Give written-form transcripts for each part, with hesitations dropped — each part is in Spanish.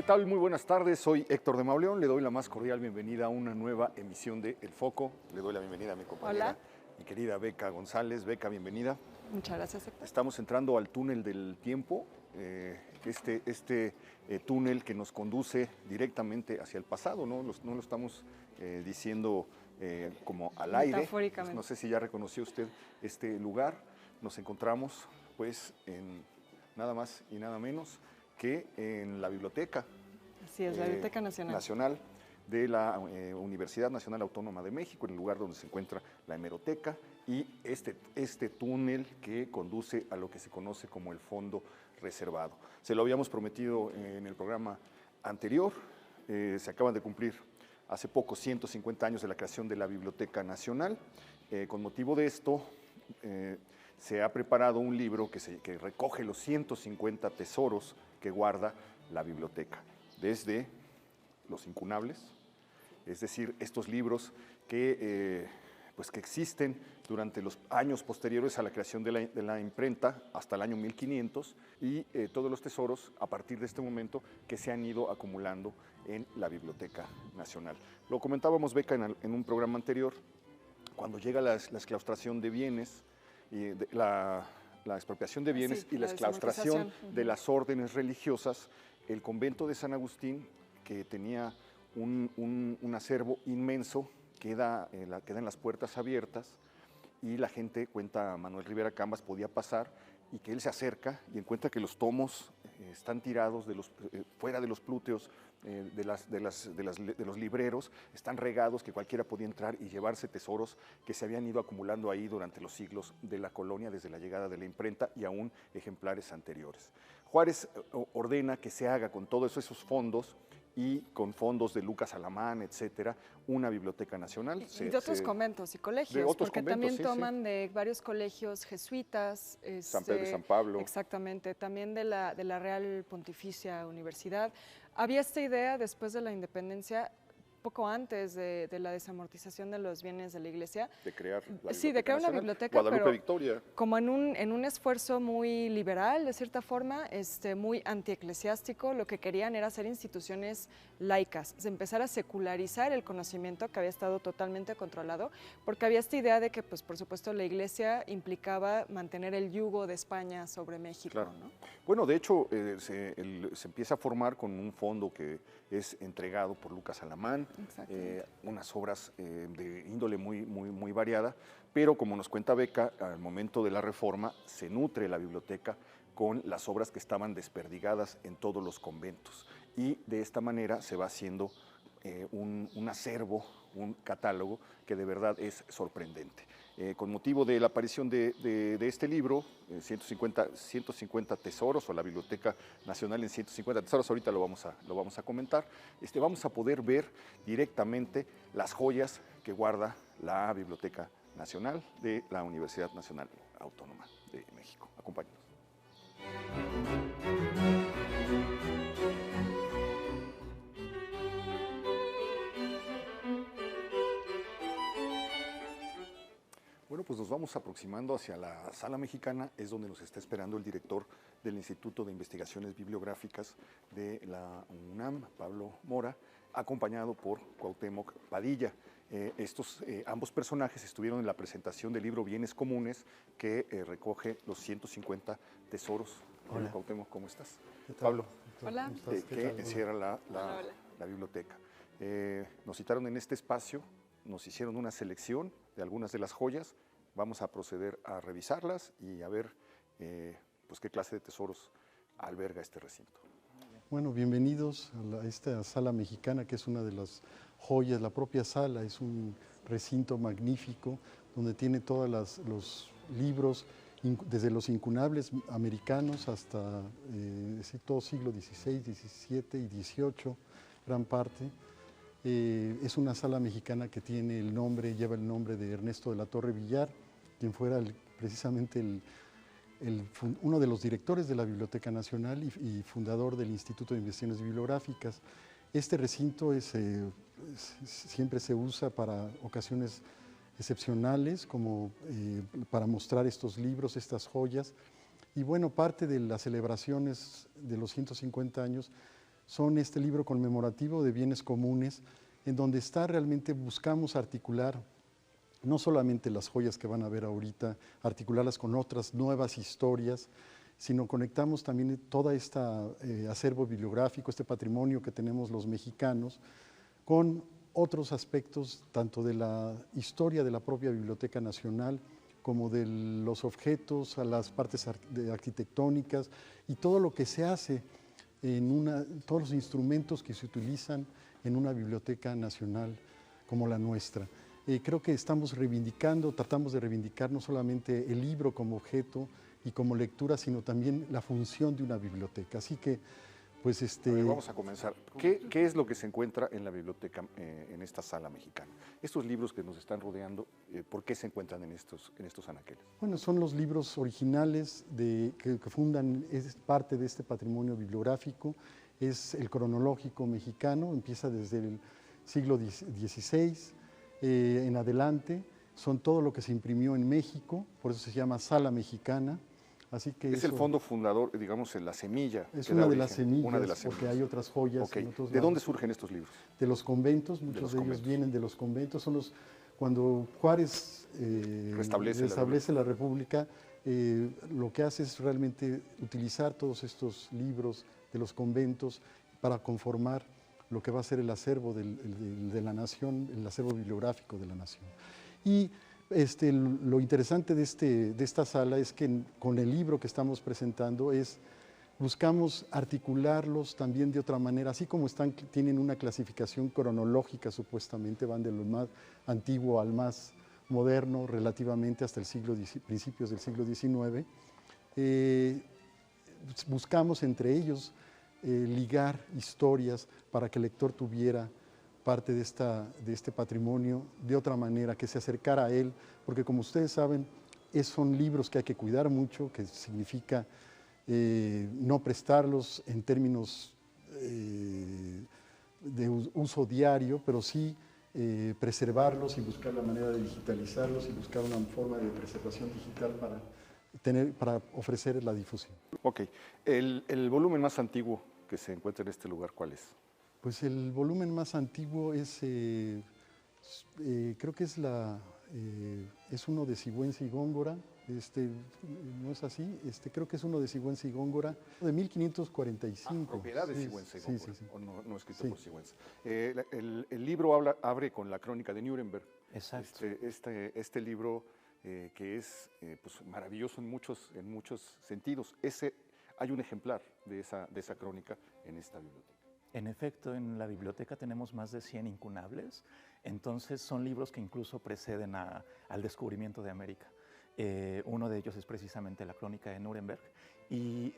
¿Qué tal? Muy buenas tardes, soy Héctor de Mauleón, le doy la más cordial bienvenida a una nueva emisión de El Foco. Le doy la bienvenida a mi compañera, Hola. mi querida Beca González. Beca, bienvenida. Muchas gracias, Héctor. Estamos entrando al túnel del tiempo, túnel que nos conduce directamente hacia el pasado, no lo estamos diciendo como al aire. Metafóricamente. No sé si ya reconoció usted este lugar. Nos encontramos pues en nada más y nada menos que en la biblioteca. Así es, la Biblioteca Nacional. De la Universidad Nacional Autónoma de México, en el lugar donde se encuentra la hemeroteca y este túnel que conduce a lo que se conoce como el fondo reservado. Se lo habíamos prometido en el programa anterior, se acaban de cumplir hace poco 150 años de la creación de la Biblioteca Nacional. Con motivo de esto, se ha preparado un libro que recoge los 150 tesoros que guarda la biblioteca, desde los incunables, es decir, estos libros que existen durante los años posteriores a la creación de la imprenta hasta el año 1500 y todos los tesoros a partir de este momento que se han ido acumulando en la Biblioteca Nacional. Lo comentábamos, Beca, en un programa anterior, cuando llega la exclaustración de bienes, y la expropiación de bienes y la exclaustración de las órdenes religiosas, el convento de San Agustín, que tenía un acervo inmenso, queda en las puertas abiertas y la gente, cuenta Manuel Rivera Cambas, podía pasar y que él se acerca y encuentra que los tomos están tirados fuera de los plúteos de los libreros, están regados, que cualquiera podía entrar y llevarse tesoros que se habían ido acumulando ahí durante los siglos de la colonia, desde la llegada de la imprenta y aún ejemplares anteriores. Juárez ordena que se haga con todos esos fondos y con fondos de Lucas Alamán, etcétera, una biblioteca nacional. Y de otros conventos y colegios, porque también toman de varios colegios jesuitas. San Pedro y San Pablo. Exactamente, también de la Real Pontificia Universidad. Había esta idea después de la independencia, poco antes de la desamortización de los bienes de la iglesia. De crear la biblioteca. Sí, de crear una biblioteca, Guadalupe pero Victoria. como en un esfuerzo muy liberal, de cierta forma, muy antieclesiástico. Lo que querían era hacer instituciones laicas, empezar a secularizar el conocimiento que había estado totalmente controlado, porque había esta idea de que, pues, por supuesto, la iglesia implicaba mantener el yugo de España sobre México. Claro. ¿No? Bueno, de hecho, se empieza a formar con un fondo que es entregado por Lucas Alamán, unas obras de índole muy variada, pero como nos cuenta Beca, al momento de la reforma se nutre la biblioteca con las obras que estaban desperdigadas en todos los conventos y de esta manera se va haciendo un acervo, un catálogo que de verdad es sorprendente. Con motivo de la aparición de este libro, 150 tesoros, o la Biblioteca Nacional en 150 tesoros, ahorita lo vamos a comentar, vamos a poder ver directamente las joyas que guarda la Biblioteca Nacional de la Universidad Nacional Autónoma de México. Acompáñenos. Bueno, pues nos vamos aproximando hacia la Sala Mexicana, es donde nos está esperando el director del Instituto de Investigaciones Bibliográficas de la UNAM, Pablo Mora, acompañado por Cuauhtémoc Padilla. Ambos personajes estuvieron en la presentación del libro Bienes Comunes, que recoge los 150 tesoros. Hola, Cuauhtémoc, ¿cómo estás? Pablo. Hola. Que encierra la biblioteca. Nos citaron en este espacio, nos hicieron una selección de algunas de las joyas, vamos a proceder a revisarlas y a ver pues qué clase de tesoros alberga este recinto. Bueno, bienvenidos a esta Sala Mexicana, que es una de las joyas. La propia sala es un recinto magnífico donde tiene todos los libros, desde los incunables americanos hasta todo siglo XVI, XVII y XVIII, gran parte. Es una sala mexicana que lleva el nombre de Ernesto de la Torre Villar, quien fuera precisamente uno de los directores de la Biblioteca Nacional y fundador del Instituto de Investigaciones Bibliográficas. Este recinto siempre se usa para ocasiones excepcionales, como para mostrar estos libros, estas joyas. Y bueno, parte de las celebraciones de los 150 años son este libro conmemorativo de bienes comunes, en donde realmente buscamos articular no solamente las joyas que van a ver ahorita, articularlas con otras nuevas historias, sino conectamos también todo este acervo bibliográfico, este patrimonio que tenemos los mexicanos, con otros aspectos tanto de la historia de la propia Biblioteca Nacional, como de los objetos, a las partes arquitectónicas y todo lo que se hace todos los instrumentos que se utilizan en una biblioteca nacional como la nuestra. Creo que tratamos de reivindicar no solamente el libro como objeto y como lectura, sino también la función de una biblioteca. Así que, pues vamos a comenzar. ¿Qué es lo que se encuentra en la biblioteca, en esta sala mexicana? Estos libros que nos están rodeando, ¿por qué se encuentran en estos anaqueles? Bueno, son los libros originales que fundan, es parte de este patrimonio bibliográfico. Es el cronológico mexicano, empieza desde el siglo XVI en adelante. Son todo lo que se imprimió en México, por eso se llama Sala Mexicana. Así que es el fondo fundador, digamos, la semilla. Es una de las semillas, porque hay otras joyas. Okay. En otros ¿De dónde surgen estos libros? De los conventos, muchos de ellos vienen de los conventos. Cuando Juárez restablece la República, lo que hace es realmente utilizar todos estos libros de los conventos para conformar lo que va a ser el acervo de la nación, el acervo bibliográfico de la nación. Y lo interesante de esta sala es que con el libro que estamos presentando buscamos articularlos también de otra manera, así como tienen una clasificación cronológica supuestamente, van de lo más antiguo al más moderno relativamente hasta principios del siglo XIX. Buscamos entre ellos ligar historias para que el lector tuviera parte de este patrimonio de otra manera, que se acercara a él, porque como ustedes saben, son libros que hay que cuidar mucho, que significa no prestarlos en términos de uso diario, pero sí preservarlos y buscar la manera de digitalizarlos y buscar una forma de preservación digital para ofrecer la difusión. Ok, el volumen más antiguo que se encuentra en este lugar, ¿cuál es? Pues el volumen más antiguo creo que es uno de Sigüenza y Góngora, no es así, creo que es uno de Sigüenza y Góngora, de 1545. Propiedad de Sigüenza y Góngora, sí. O no escrito por Sigüenza. El libro abre con la crónica de Nuremberg. Exacto. Este libro que es pues, maravilloso en muchos sentidos. Hay un ejemplar de esa crónica en esta biblioteca. En efecto, en la biblioteca tenemos más de 100 incunables, entonces son libros que incluso preceden al descubrimiento de América. Uno de ellos es precisamente la Crónica de Nuremberg y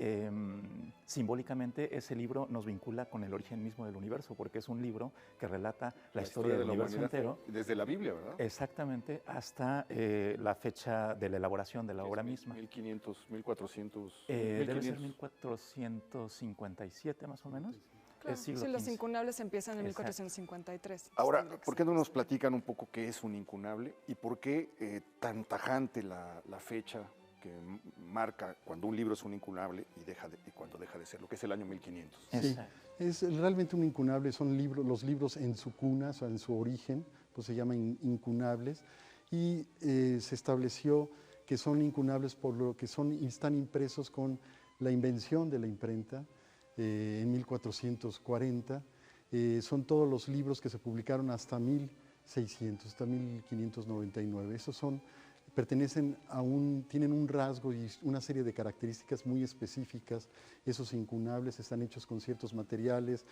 simbólicamente ese libro nos vincula con el origen mismo del universo, porque es un libro que relata la historia del universo entero. Desde la Biblia, ¿verdad? Exactamente, hasta la fecha de la elaboración de la obra misma. 1500, 1400. Debe ser 1457 más o menos. Claro, sí, los incunables empiezan en 1453. Ahora, ¿por qué no nos platican un poco qué es un incunable y por qué tan tajante la fecha que marca cuando un libro es un incunable y cuando deja de ser, lo que es el año 1500? Sí, es realmente un incunable, son los libros en su cuna, o sea, en su origen, pues se llaman incunables, y se estableció que son incunables por lo que están impresos con la invención de la imprenta, en 1440, son todos los libros que se publicaron hasta 1600, hasta 1599. Esos pertenecen tienen un rasgo y una serie de características muy específicas. Esos incunables están hechos con ciertos materiales,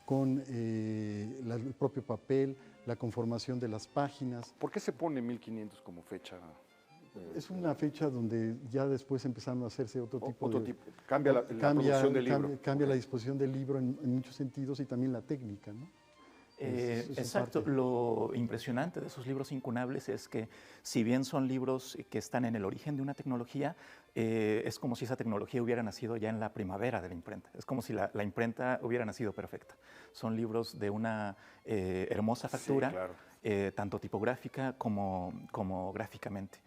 con el propio papel, la conformación de las páginas. ¿Por qué se pone 1500 como fecha? Es una fecha donde ya después empezaron a hacerse otro tipo. Cambia la producción del libro. Cambia la disposición del libro en muchos sentidos y también la técnica, ¿no? Exacto. Lo impresionante de esos libros incunables es que, si bien son libros que están en el origen de una tecnología, es como si esa tecnología hubiera nacido ya en la primavera de la imprenta. Es como si la imprenta hubiera nacido perfecta. Son libros de una hermosa factura, sí, claro. Tanto tipográfica como gráficamente.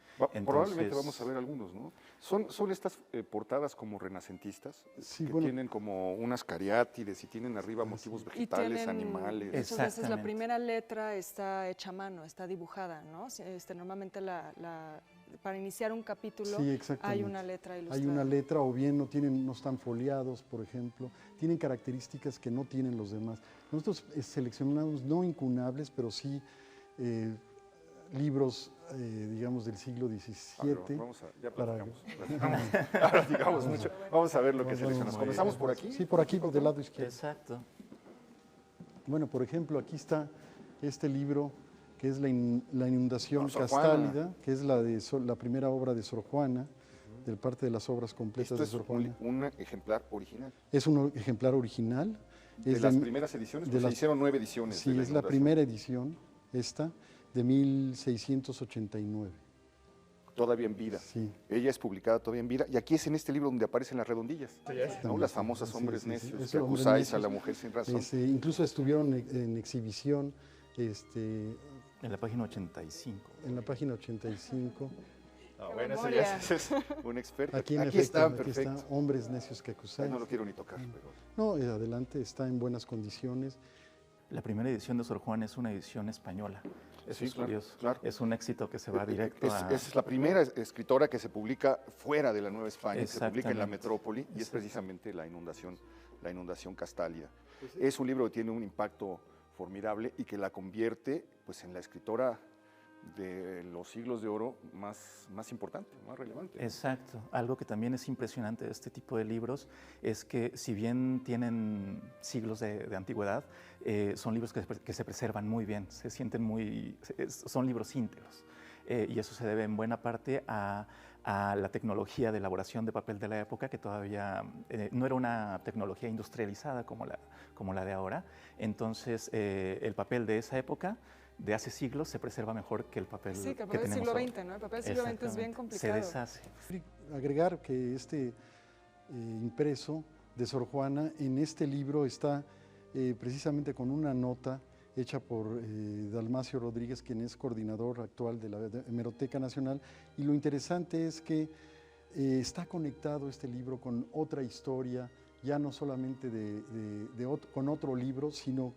Probablemente vamos a ver algunos, ¿no? Son estas portadas como renacentistas, Sí, que bueno. tienen como unas cariátides y tienen arriba motivos vegetales, tienen animales. muchas veces la Exactamente. primera letra está hecha a mano, está dibujada, ¿no? Normalmente para iniciar un capítulo Sí, exactamente. hay una letra ilustrada. Hay una letra, o bien no están foliados, por ejemplo. Tienen características que no tienen los demás. Nosotros seleccionamos no incunables, pero sí libros, digamos, del siglo XVII. Ya para- platicamos. Platicamos mucho. Vamos a ver lo que seleccionas. Comenzamos por aquí. Sí, por aquí, del lado izquierdo. Exacto. Bueno, por ejemplo, aquí está este libro que es la inundación No, Sor Juana. castálida, que es la primera obra de Sor Juana, del parte de las obras completas Esto de es Sor Juana. un ejemplar original. Es un ejemplar original. De Es las primeras ediciones, pues se hicieron 9 ediciones. Sí, de es la inundación. primera edición, esta, de 1689. Todavía en vida. Sí. Ella es publicada todavía en vida. Y aquí es en este libro donde aparecen las redondillas. ¿No? Las famosas Sí, hombres sí, sí. necios Esos que hombres acusáis a necios. la mujer sin razón. Incluso estuvieron en exhibición En la página 85. en la página 85. Bueno, eso memoria. ya es un experto. Aquí, Aquí, en efecto, está, aquí perfecto. está, hombres necios que acusáis. No lo quiero ni tocar, pero... No, adelante, está en buenas condiciones. La primera edición de Sor Juana es una edición española. Eso Sí, es claro, curioso. claro. Es un éxito que se va directo a... Es la primera escritora que se publica fuera de la Nueva España, que se publica en la Exactamente. metrópoli, y es precisamente la inundación castálida. Es un libro que tiene un impacto formidable y que la convierte pues, en la escritora de los siglos de oro más importante, más relevante. Exacto. Algo que también es impresionante de este tipo de libros es que si bien tienen siglos de antigüedad, son libros que se preservan muy bien, se sienten son libros íntegros. Y eso se debe en buena parte a la tecnología de elaboración de papel de la época, que todavía no era una tecnología industrializada como la de ahora. Entonces, el papel de esa época, de hace siglos, se preserva mejor que el papel Sí, que el que papel del tenemos siglo ahora. XX, ¿no? El papel del siglo XX es bien Exactamente. complicado. Se deshace. Agregar que este impreso de Sor Juana en este libro está precisamente con una nota hecha por Dalmacio Rodríguez, quien es coordinador actual de la Hemeroteca Nacional, y lo interesante es que está conectado este libro con otra historia, ya no solamente con otro libro, sino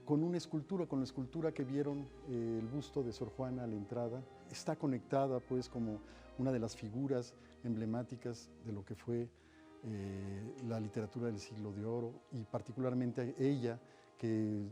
con una escultura, con la escultura que vieron el busto de Sor Juana a la entrada. Está conectada pues como una de las figuras emblemáticas de lo que fue la literatura del siglo de oro, y particularmente ella, que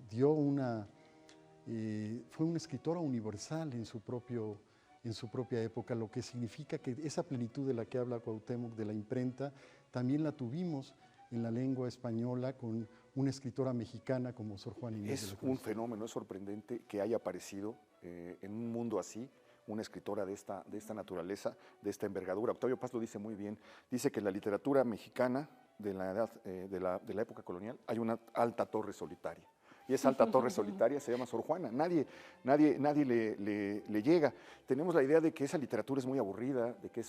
fue una escritora universal en su propia época, lo que significa que esa plenitud de la que habla Cuauhtémoc, de la imprenta, también la tuvimos en la lengua española con una escritora mexicana como Sor Juana Inés de Es la Cruz. un fenómeno, es sorprendente que haya aparecido en un mundo así una escritora de esta naturaleza, de esta envergadura. Octavio Paz lo dice muy bien, dice que en la literatura mexicana de la época colonial hay una alta torre solitaria. Y esa alta torre solitaria se llama Sor Juana. Nadie le llega. Tenemos la idea de que esa literatura es muy aburrida, de que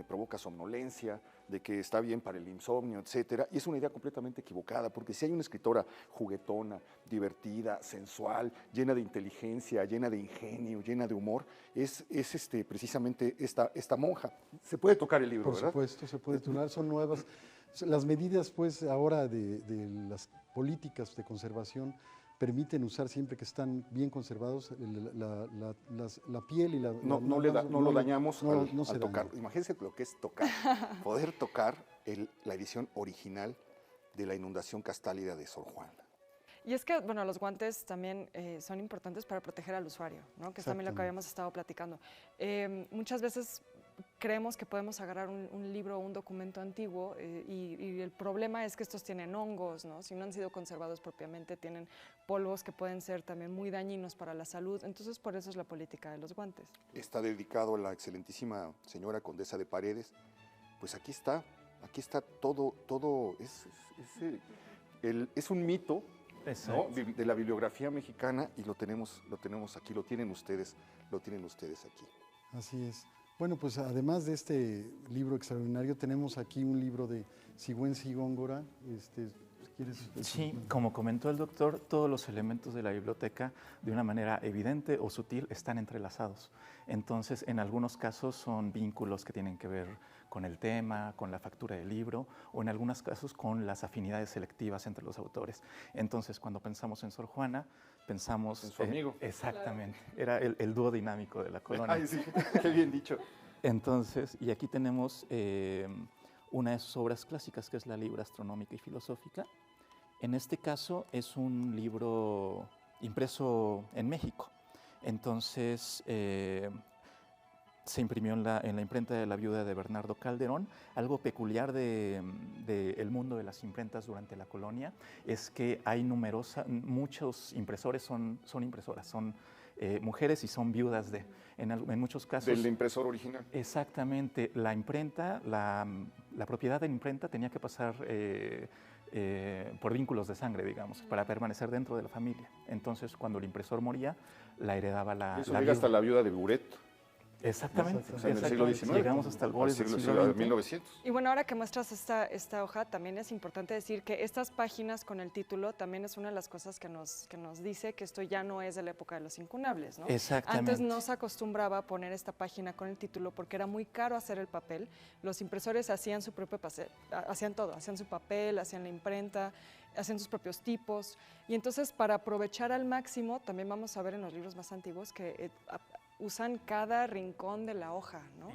provoca somnolencia, de que está bien para el insomnio, etcétera. Y es una idea completamente equivocada, porque si hay una escritora juguetona, divertida, sensual, llena de inteligencia, llena de ingenio, llena de humor, es precisamente esta monja. Se puede tocar el libro, Por ¿verdad? supuesto, se puede titular, son nuevas. Las medidas, pues, ahora de las políticas de conservación permiten usar, siempre que están bien conservados, la piel y No lo dañamos al se tocar. daña. Imagínense lo que es tocar, poder tocar la edición original de la inundación castálida de Sor Juana. Y es que, bueno, los guantes también son importantes para proteger al usuario, ¿no? Que es también lo que habíamos estado platicando. Muchas veces creemos que podemos agarrar un libro o un documento antiguo y el problema es que estos tienen hongos, ¿no? Si no han sido conservados propiamente, tienen polvos que pueden ser también muy dañinos para la salud. Entonces, por eso es la política de los guantes. Está dedicado a la excelentísima señora condesa de Paredes. Pues aquí está todo es un mito, ¿no? De la bibliografía mexicana, y lo tenemos aquí, lo tienen ustedes aquí. Así es. Bueno, pues además de este libro extraordinario, tenemos aquí un libro de Sigüenza y Góngora, ¿Quieres? Sí, como comentó el doctor, todos los elementos de la biblioteca, de una manera evidente o sutil, están entrelazados. Entonces, en algunos casos son vínculos que tienen que ver con el tema, con la factura del libro, o en algunos casos con las afinidades selectivas entre los autores. Entonces, cuando pensamos en Sor Juana, pensamos... En su amigo. Exactamente, era el dúo dinámico de la colonia. Ay, sí, qué bien dicho. Entonces, y aquí tenemos una de sus obras clásicas, que es la Libra Astronómica y Filosófica. En este caso es un libro impreso en México. Entonces, se imprimió en la imprenta de la viuda de Bernardo Calderón. Algo peculiar del mundo de las imprentas durante la colonia es que hay muchos impresores son impresoras, son mujeres y son viudas en muchos casos. Del impresor original. Exactamente. La imprenta, la propiedad de la imprenta tenía que pasar por vínculos de sangre, digamos, para permanecer dentro de la familia. Entonces, cuando el impresor moría, la heredaba la Eso viuda. llega hasta la viuda de Buret. Exactamente. O sea, en el siglo XIX. Llegamos hasta el borde del siglo de XX. 1900. Y bueno, ahora que muestras esta hoja, también es importante decir que estas páginas con el título también es una de las cosas que nos dice que esto ya no es de la época de los incunables, ¿no? Exactamente. Antes no se acostumbraba a poner esta página con el título porque era muy caro hacer el papel. Los impresores hacían su propio hacían todo, hacían su papel, hacían la imprenta, hacían sus propios tipos. Y entonces, para aprovechar al máximo, también vamos a ver en los libros más antiguos que usan cada rincón de la hoja, ¿no?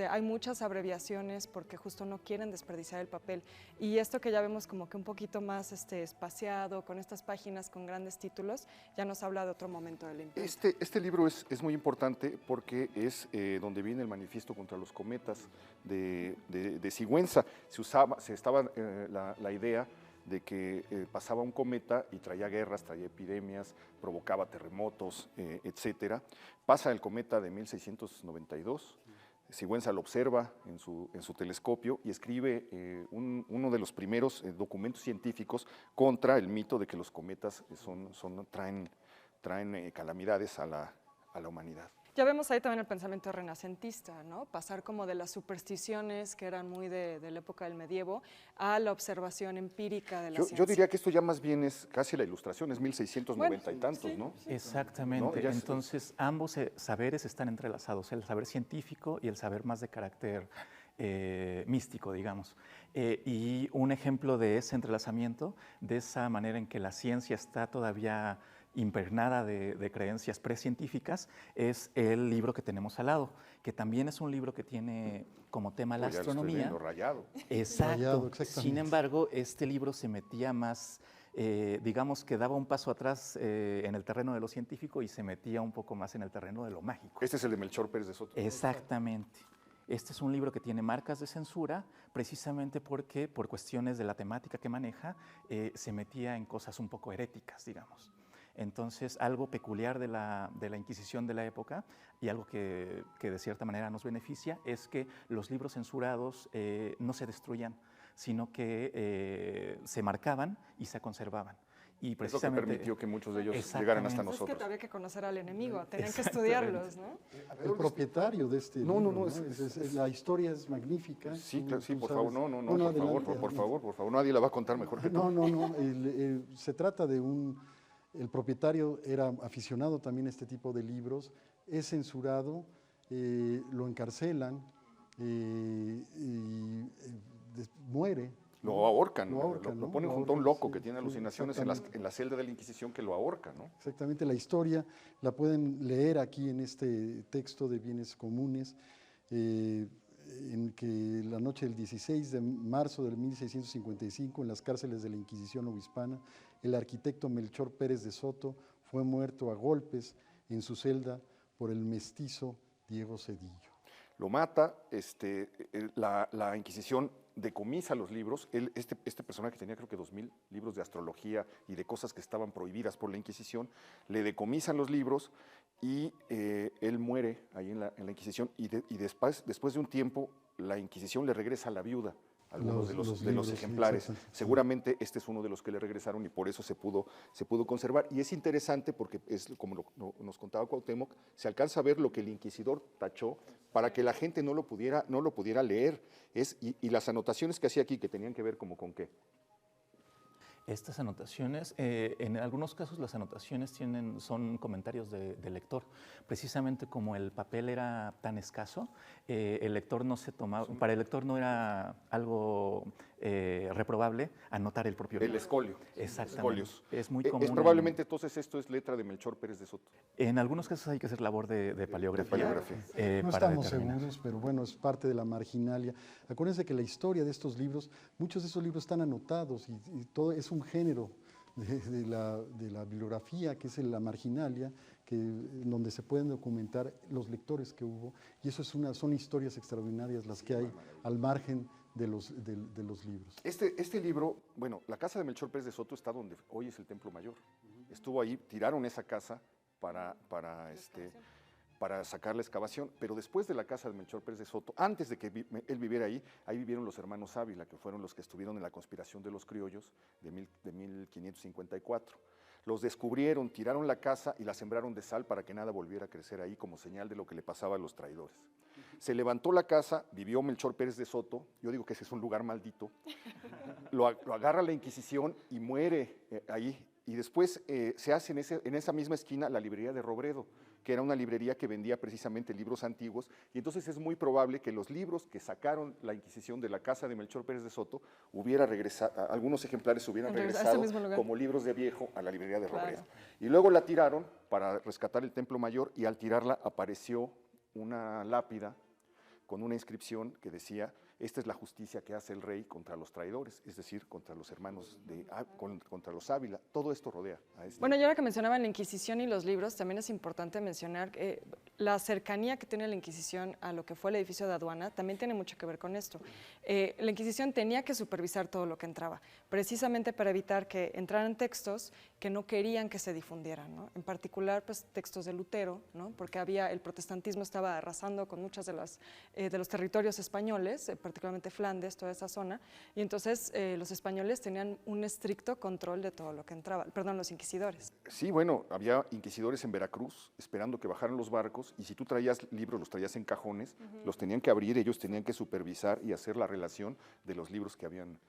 Hay muchas abreviaciones porque justo no quieren desperdiciar el papel. Y esto que ya vemos como que un poquito más espaciado, con estas páginas con grandes títulos, ya nos habla de otro momento de la imprenta. Este libro es muy importante porque es donde viene el manifiesto contra los cometas de Sigüenza. Se estaba la idea de que pasaba un cometa y traía guerras, traía epidemias, provocaba terremotos, etcétera. Pasa el cometa de 1692, Sigüenza lo observa en su telescopio y escribe uno de los primeros documentos científicos contra el mito de que los cometas traen calamidades a la humanidad. Ya vemos ahí también el pensamiento renacentista, ¿no? Pasar como de las supersticiones que eran muy de la época del medievo a la observación empírica de la ciencia. Yo diría que esto ya más bien es casi la ilustración, es 1690 y tantos, sí, ¿no? sí. Exactamente. ¿No? Entonces, ambos saberes están entrelazados, el saber científico y el saber más de carácter místico, digamos. Y un ejemplo de ese entrelazamiento, de esa manera en que la ciencia está todavía impregnada de creencias precientíficas, es el libro que tenemos al lado, que también es un libro que tiene como tema la Pues ya lo estoy astronomía. viendo, rayado. Exacto. Rayado, exactamente. Sin embargo, este libro se metía más, digamos que daba un paso atrás en el terreno de lo científico y se metía un poco más en el terreno de lo mágico. Este es el de Melchor Pérez de Soto. Exactamente. Este es un libro que tiene marcas de censura precisamente porque por cuestiones de la temática que maneja se metía en cosas un poco heréticas, digamos. Entonces, algo peculiar de la Inquisición de la época y algo que de cierta manera nos beneficia es que los libros censurados no se destruían, sino que se marcaban y se conservaban. Y Es lo que permitió que muchos de ellos llegaran hasta Exactamente. nosotros. Es que había que conocer al enemigo, tenían que estudiarlos, ¿no? El propietario de este No, libro, no, la historia es magnífica. Sí, Tú- claro, sí, tú por sabes. favor, no, Bueno, por favor, adelante, por favor, nadie la va a contar mejor que tú. No. Se trata de el propietario era aficionado también a este tipo de libros, es censurado, lo encarcelan muere. Lo ahorcan, Lo ahorcan, lo ¿no? ponen Lo junto a un ahorcan, loco sí, que tiene sí, alucinaciones exactamente. en la celda de la Inquisición que lo ahorca, ¿no? Exactamente, la historia la pueden leer aquí en este texto de bienes comunes, en que la noche del 16 de marzo de 1655, en las cárceles de la Inquisición Obispana, el arquitecto Melchor Pérez de Soto fue muerto a golpes en su celda por el mestizo Diego Cedillo. Lo mata, la Inquisición decomisa los libros. Este personaje tenía creo que 2000 libros de astrología y de cosas que estaban prohibidas por la Inquisición, le decomisan los libros y él muere ahí en la Inquisición y después de un tiempo la Inquisición le regresa a la viuda algunos de los libros, ejemplares. sí, exacto. Seguramente este es uno de los que le regresaron y por eso se pudo conservar. Y es interesante porque, como nos contaba Cuauhtémoc, se alcanza a ver lo que el inquisidor tachó para que la gente no lo pudiera leer. Y las anotaciones que hacía aquí, que tenían que ver como con qué. Estas anotaciones, en algunos casos las anotaciones son comentarios del lector. Precisamente como el papel era tan escaso, el lector no se tomaba, para el lector no era algo reprobable anotar el propio libro. El escolio. Exactamente. Escolios. Es muy común. Es probablemente entonces esto es letra de Melchor Pérez de Soto. En algunos casos hay que hacer labor de paleografía. No para estamos determinar. seguros, pero bueno, es parte de la marginalia. Acuérdense que la historia de estos libros, muchos de esos libros están anotados y todo es un género de la bibliografía, que es la marginalia, donde se pueden documentar los lectores que hubo, y eso son historias extraordinarias las que hay al margen de los libros. Este libro, bueno, la casa de Melchor Pérez de Soto está donde hoy es el Templo Mayor. Estuvo ahí, tiraron esa casa para sacar la excavación, pero después de la casa de Melchor Pérez de Soto, antes de que él viviera ahí vivieron los hermanos Ávila, que fueron los que estuvieron en la conspiración de los criollos de 1554. Los descubrieron, tiraron la casa y la sembraron de sal para que nada volviera a crecer ahí como señal de lo que le pasaba a los traidores. Se levantó la casa, vivió Melchor Pérez de Soto, yo digo que ese es un lugar maldito, lo agarra la Inquisición y muere ahí. Y después se hace en esa misma esquina la librería de Robredo, que era una librería que vendía precisamente libros antiguos, y entonces es muy probable que los libros que sacaron la Inquisición de la casa de Melchor Pérez de Soto algunos ejemplares hubieran regresado como libros de viejo a la librería de Robredo. Y luego la tiraron para rescatar el Templo Mayor, y al tirarla apareció una lápida con una inscripción que decía: esta es la justicia que hace el rey contra los traidores, es decir, contra los hermanos contra los Ávila. Todo esto rodea a este. Bueno, y ahora que mencionaban la Inquisición y los libros, también es importante mencionar que la cercanía que tiene la Inquisición a lo que fue el edificio de aduana también tiene mucho que ver con esto. La Inquisición tenía que supervisar todo lo que entraba, precisamente para evitar que entraran textos que no querían que se difundieran, ¿no? En particular, pues, textos de Lutero, ¿no? Porque el protestantismo estaba arrasando con muchos de los territorios españoles, particularmente Flandes, toda esa zona, y entonces los españoles tenían un estricto control de todo lo que entraba, perdón, los inquisidores. Sí, bueno, había inquisidores en Veracruz esperando que bajaran los barcos, y si tú traías libros, los traías en cajones, los tenían que abrir, ellos tenían que supervisar y hacer la relación de los libros que habían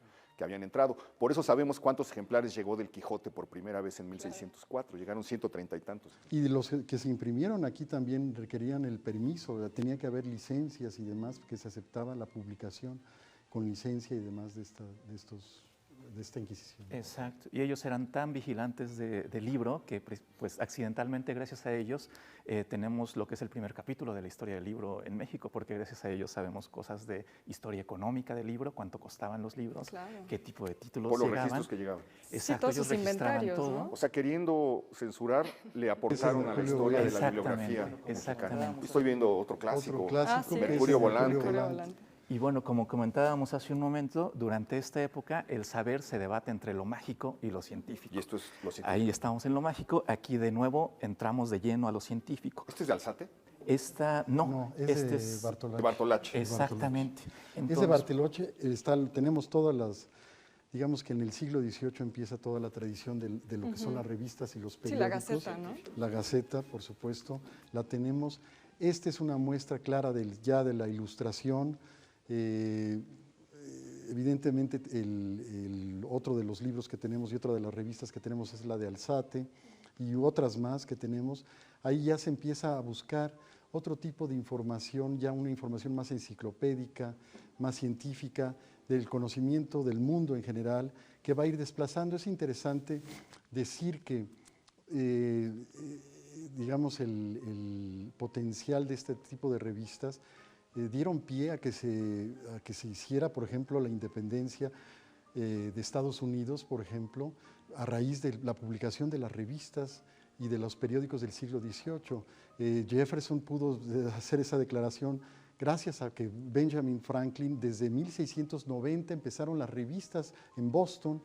entrado. Por eso sabemos cuántos ejemplares llegó del Quijote por primera vez en 1604, llegaron 130 y tantos. Y de los que se imprimieron aquí también requerían el permiso, tenía que haber licencias y demás, que se aceptaba la publicación con licencia y demás de esta Inquisición. Exacto, y ellos eran tan vigilantes del libro que pues accidentalmente, gracias a ellos, tenemos lo que es el primer capítulo de la historia del libro en México, porque gracias a ellos sabemos cosas de historia económica del libro, cuánto costaban los libros, qué tipo de títulos por los llegaban. registros que llegaban. Exacto, todos ellos sus registraban inventarios, todo. ¿no? O sea, queriendo censurar, le aportaron a la historia de la bibliografía mexicana. Exactamente. Estoy viendo otro clásico, sí. Mercurio Volante. Mercurio Volante. Y bueno, como comentábamos hace un momento, durante esta época el saber se debate entre lo mágico y lo científico. Y esto es lo científico. Ahí estamos en lo mágico, aquí de nuevo entramos de lleno a lo científico. ¿Este es de Alzate? No, este es de Bartolache. De Bartolache. Exactamente. Es de Bartolache, tenemos todas las, digamos que en el siglo XVIII empieza toda la tradición de lo que son las revistas y los periódicos. Sí, la Gaceta, ¿no? La Gaceta, por supuesto, la tenemos. Esta es una muestra clara ya de la Ilustración. Evidentemente el otro de los libros que tenemos y otra de las revistas que tenemos es la de Alzate y otras más que tenemos. Ahí ya se empieza a buscar otro tipo de información, ya una información más enciclopédica, más científica, del conocimiento del mundo en general, que va a ir desplazando. Es interesante decir que digamos el potencial de este tipo de revistas dieron pie a que se hiciera, por ejemplo, la independencia de Estados Unidos, por ejemplo, a raíz de la publicación de las revistas y de los periódicos del siglo XVIII. Jefferson pudo hacer esa declaración gracias a que Benjamin Franklin, desde 1690 empezaron las revistas en Boston.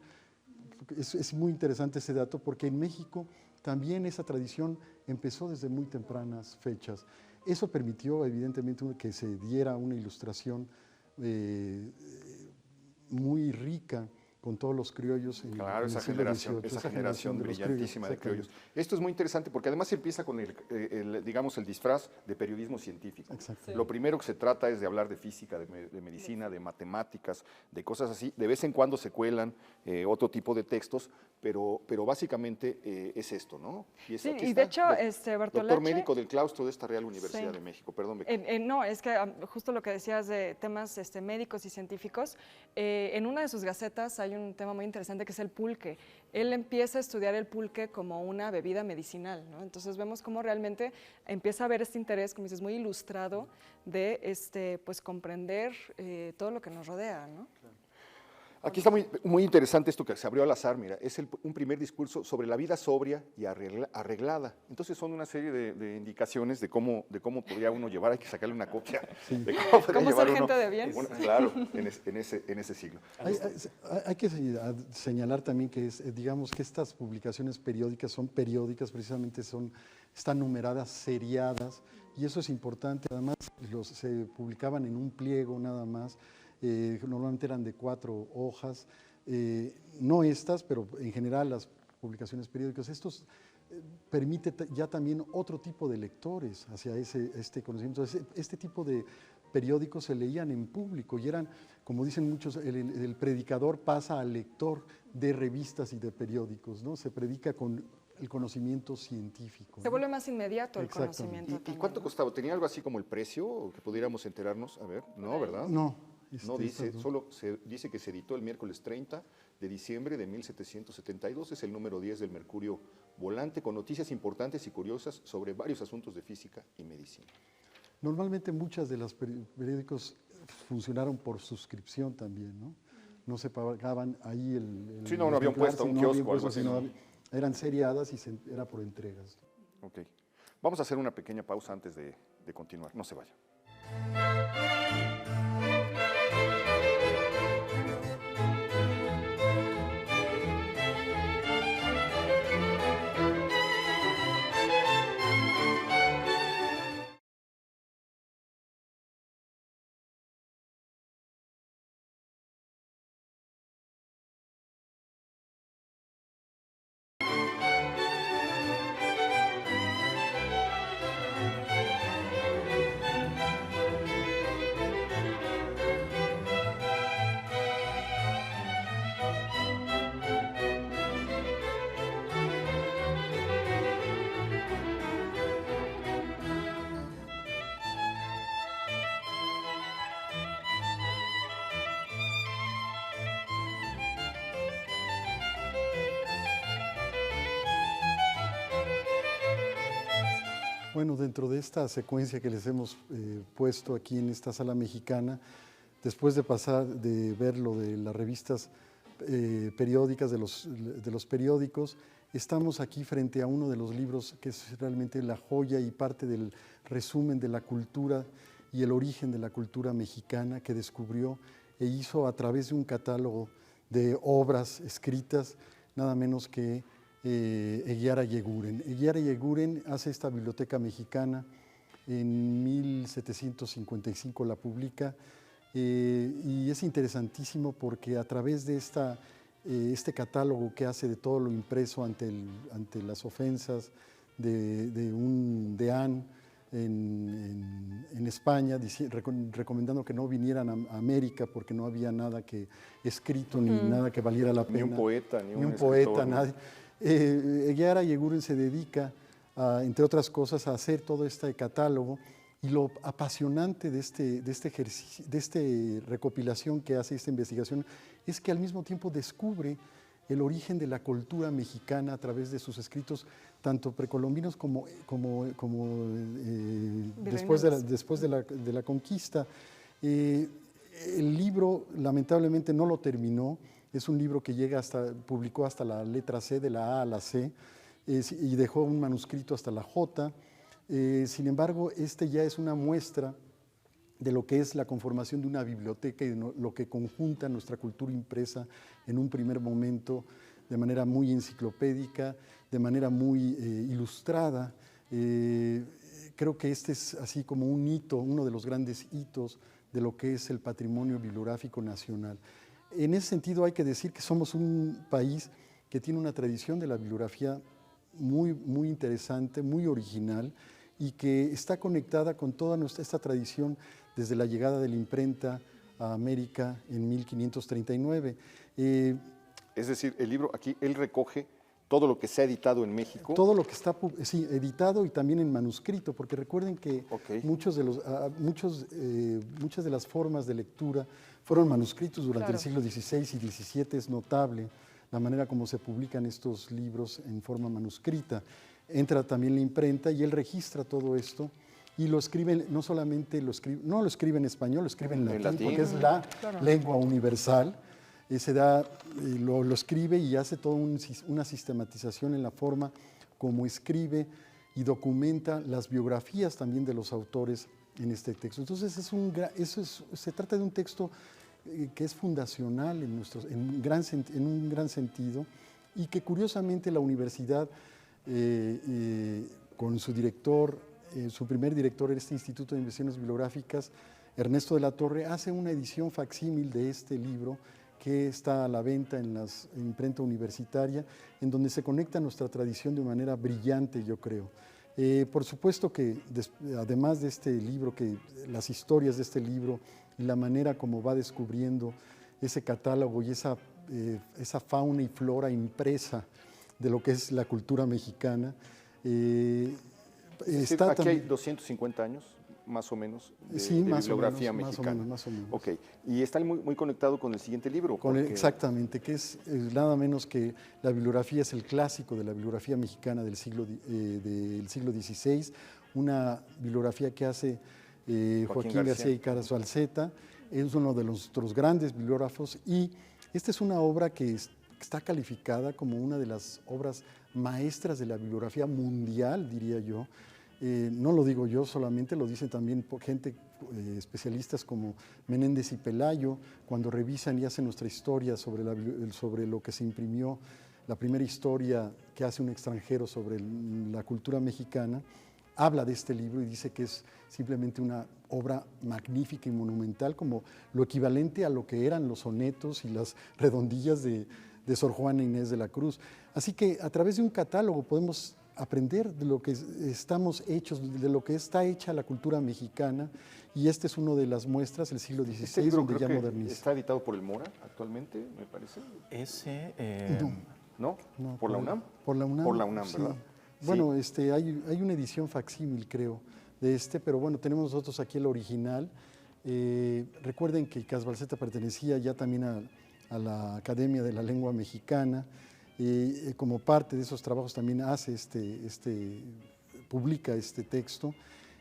Es muy interesante ese dato porque en México también esa tradición empezó desde muy tempranas fechas. Eso permitió, evidentemente, que se diera una ilustración muy rica con todos los criollos en, Claro, en el esa siglo generación, XVIII, esa generación de los brillantísima de criollos. exactamente. Esto es muy interesante porque además empieza con digamos, el disfraz de periodismo científico. Exacto. Lo primero que se trata es de hablar de física, de medicina, de matemáticas, de cosas así. De vez en cuando se cuelan otro tipo de textos, pero básicamente es esto, ¿no? Sí, aquí y de hecho, Doctor Bertolache... médico del claustro de esta Real Universidad Sí. de México. Perdón, Beca. No, es que justo lo que decías de temas médicos y científicos, en una de sus gacetas hay un tema muy interesante que es el pulque. Él empieza a estudiar el pulque como una bebida medicinal, ¿no? Entonces vemos cómo realmente empieza a haber este interés, como dices, muy ilustrado de pues comprender todo lo que nos rodea, ¿no? Aquí está muy interesante esto que se abrió al azar, mira, es un primer discurso sobre la vida sobria y arreglada. Entonces son una serie de indicaciones de cómo podría uno llevar, hay que sacarle una copia de cómo podría ¿Cómo llevar ser uno, gente de bien? claro, en ese siglo. Hay que señalar también que digamos que estas publicaciones periódicas son periódicas, precisamente están numeradas, seriadas, y eso es importante. Además, se publicaban en un pliego nada más. Normalmente eran de 4 hojas, no estas, pero en general las publicaciones periódicas. Estos permite ya también otro tipo de lectores hacia este conocimiento. Este tipo de periódicos se leían en público y eran, como dicen muchos, el predicador pasa al lector de revistas y de periódicos, ¿no? Se predica con el conocimiento científico. Se vuelve más inmediato el Exactamente. conocimiento. ¿Y también, cuánto ¿no? costaba? ¿Tenía algo así como el precio que pudiéramos enterarnos? A ver, no, ¿verdad? No. No dice, solo se dice que se editó el miércoles 30 de diciembre de 1772, es el número 10 del Mercurio Volante, con noticias importantes y curiosas sobre varios asuntos de física y medicina. Normalmente muchas de los periódicos funcionaron por suscripción también, ¿no? No se pagaban ahí Sí, no había un puesto, un kiosco o algo así, ¿no? Eran seriadas y era por entregas. Ok. Vamos a hacer una pequeña pausa antes de continuar. No se vaya. Bueno, dentro de esta secuencia que les hemos puesto aquí en esta sala mexicana, después de ver lo de las revistas periódicas, de los periódicos, estamos aquí frente a uno de los libros que es realmente la joya y parte del resumen de la cultura y el origen de la cultura mexicana que descubrió e hizo a través de un catálogo de obras escritas, nada menos que Eguiara Yeguren. Eguiara Yeguren hace esta biblioteca mexicana, en 1755 la publica, y es interesantísimo porque a través de este catálogo que hace de todo lo impreso ante las ofensas de un deán en España, recomendando que no vinieran a América porque no había nada escrito ni nada que valiera la pena. Ni un poeta, ni un poeta, ¿no? nadie. Eguiara Yeguren se dedica, entre otras cosas, a hacer todo este catálogo, y lo apasionante de este ejercicio, de esta recopilación que hace, esta investigación, es que al mismo tiempo descubre el origen de la cultura mexicana a través de sus escritos, tanto precolombinos como después de la conquista. El libro lamentablemente no lo terminó. Es un libro que publicó hasta la letra C, de la A a la C, y dejó un manuscrito hasta la J. Sin embargo, este ya es una muestra de lo que es la conformación de una biblioteca y de lo que conjunta nuestra cultura impresa en un primer momento de manera muy enciclopédica, de manera muy ilustrada. Creo que este es así como un hito, uno de los grandes hitos de lo que es el patrimonio bibliográfico nacional. En ese sentido hay que decir que somos un país que tiene una tradición de la bibliografía muy interesante, muy original, y que está conectada con toda esta tradición desde la llegada de la imprenta a América en 1539. Es decir, el libro aquí, él recoge todo lo que se ha editado en México. Todo lo que está editado y también en manuscrito, porque recuerden que muchas de las formas de lectura fueron manuscritos durante el siglo XVI y XVII. Es notable la manera como se publican estos libros en forma manuscrita. Entra también la imprenta y él registra todo esto y lo escribe, no solamente lo escribe en español, lo escribe en latín, porque es la lengua universal. Lo escribe y hace toda una sistematización en la forma como escribe y documenta las biografías también de los autores en este texto. Entonces se trata de un texto que es fundacional en un gran sentido, y que curiosamente la universidad, con su director, su primer director de este Instituto de Investigaciones Bibliográficas, Ernesto de la Torre, hace una edición facsímil de este libro que está a la venta en la imprenta universitaria, en donde se conecta nuestra tradición de manera brillante, yo creo. Por supuesto que además de este libro, las historias de este libro y la manera como va descubriendo ese catálogo y esa fauna y flora impresa de lo que es la cultura mexicana. Aquí hay 250 años, más o menos, de bibliografía mexicana. Más o menos. Ok, y está muy conectado con el siguiente libro. Exactamente, que es nada menos que la bibliografía, es el clásico de la bibliografía mexicana del siglo XVI, una bibliografía que hace Joaquín García y Balseta. Es uno de nuestros grandes bibliógrafos, y esta es una obra que está calificada como una de las obras maestras de la bibliografía mundial, diría yo. No lo digo yo solamente, lo dicen también gente, especialistas como Menéndez y Pelayo, cuando revisan y hacen nuestra historia sobre lo que se imprimió, la primera historia que hace un extranjero sobre la cultura mexicana. Habla de este libro y dice que es simplemente una obra magnífica y monumental, como lo equivalente a lo que eran los sonetos y las redondillas de Sor Juana Inés de la Cruz. Así que a través de un catálogo podemos aprender de lo que estamos hechos, de lo que está hecha la cultura mexicana, y este es uno de las muestras, el siglo XVI, este libro donde ya moderniza. ¿Está editado por el Mora actualmente, me parece? No, ¿Por la UNAM? Por la UNAM. Por la UNAM, sí. ¿verdad? Bueno, hay una edición facsímil, creo, de pero bueno, tenemos nosotros aquí el original. Recuerden que Balseta pertenecía ya también a la Academia de la Lengua Mexicana. Como parte de esos trabajos también publica este texto,